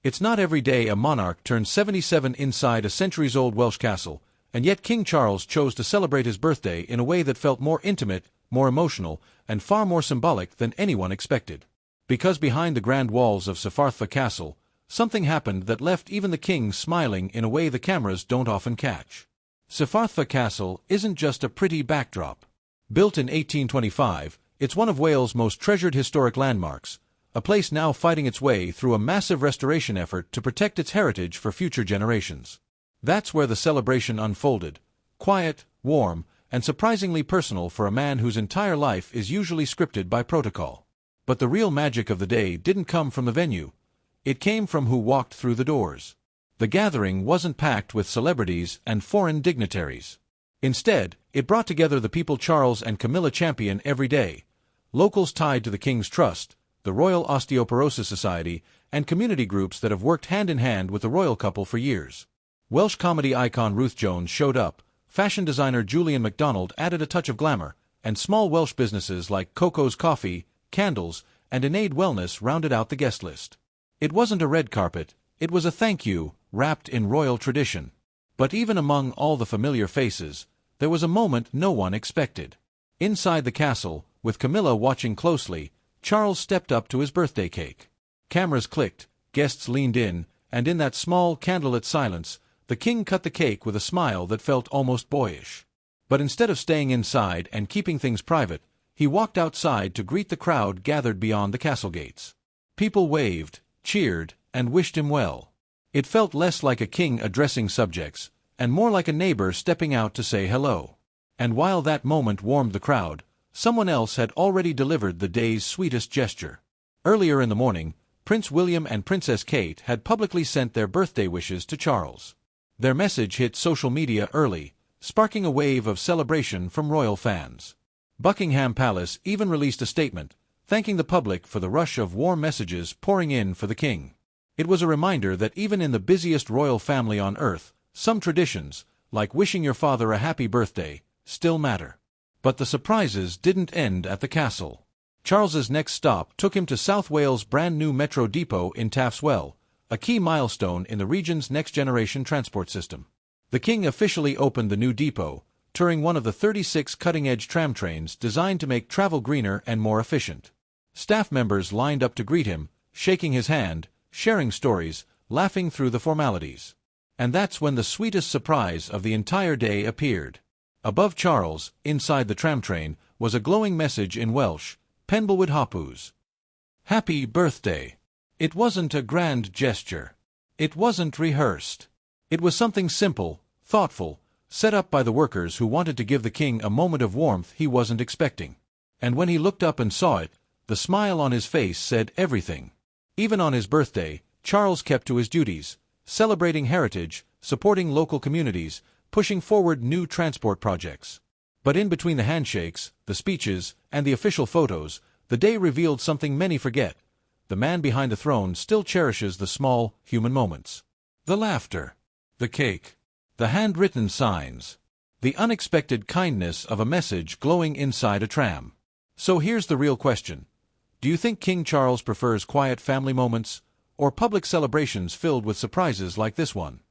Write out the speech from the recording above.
It's not every day a monarch turns 77 inside a centuries-old Welsh castle, and yet King Charles chose to celebrate his birthday in a way that felt more intimate, more emotional, and far more symbolic than anyone expected. Because behind the grand walls of Cyfarthfa Castle, something happened that left even the king smiling in a way the cameras don't often catch. Cyfarthfa Castle isn't just a pretty backdrop. Built in 1825, it's one of Wales' most treasured historic landmarks, a place now fighting its way through a massive restoration effort to protect its heritage for future generations. That's where the celebration unfolded, quiet, warm, and surprisingly personal for a man whose entire life is usually scripted by protocol. But the real magic of the day didn't come from the venue. It came from who walked through the doors. The gathering wasn't packed with celebrities and foreign dignitaries. Instead, it brought together the people Charles and Camilla champion every day, locals tied to the King's Trust, the Royal Osteoporosis Society, and community groups that have worked hand-in-hand with the royal couple for years. Welsh comedy icon Ruth Jones showed up, fashion designer Julian MacDonald added a touch of glamour, and small Welsh businesses like Coco's Coffee, Candles, and Enaid Wellness rounded out the guest list. It wasn't a red carpet, it was a thank you, wrapped in royal tradition. But even among all the familiar faces, there was a moment no one expected. Inside the castle, with Camilla watching closely, Charles stepped up to his birthday cake. Cameras clicked, guests leaned in, and in that small, candlelit silence, the king cut the cake with a smile that felt almost boyish. But instead of staying inside and keeping things private, he walked outside to greet the crowd gathered beyond the castle gates. People waved, cheered, and wished him well. It felt less like a king addressing subjects, and more like a neighbor stepping out to say hello. And while that moment warmed the crowd, someone else had already delivered the day's sweetest gesture. Earlier in the morning, Prince William and Princess Kate had publicly sent their birthday wishes to Charles. Their message hit social media early, sparking a wave of celebration from royal fans. Buckingham Palace even released a statement, thanking the public for the rush of warm messages pouring in for the king. It was a reminder that even in the busiest royal family on earth, some traditions, like wishing your father a happy birthday, still matter. But the surprises didn't end at the castle. Charles's next stop took him to South Wales' brand-new metro depot in Taff's Well, a key milestone in the region's next-generation transport system. The king officially opened the new depot, touring one of the 36 cutting-edge tram trains designed to make travel greener and more efficient. Staff members lined up to greet him, shaking his hand, sharing stories, laughing through the formalities. And that's when the sweetest surprise of the entire day appeared. Above Charles, inside the tram train, was a glowing message in Welsh, Penbylwyd Hapus. Happy birthday. It wasn't a grand gesture. It wasn't rehearsed. It was something simple, thoughtful, set up by the workers who wanted to give the king a moment of warmth he wasn't expecting. And when he looked up and saw it, the smile on his face said everything. Even on his birthday, Charles kept to his duties, celebrating heritage, supporting local communities, pushing forward new transport projects. But in between the handshakes, the speeches, and the official photos, the day revealed something many forget. The man behind the throne still cherishes the small, human moments. The laughter. The cake. The handwritten signs. The unexpected kindness of a message glowing inside a tram. So here's the real question. Do you think King Charles prefers quiet family moments, or public celebrations filled with surprises like this one?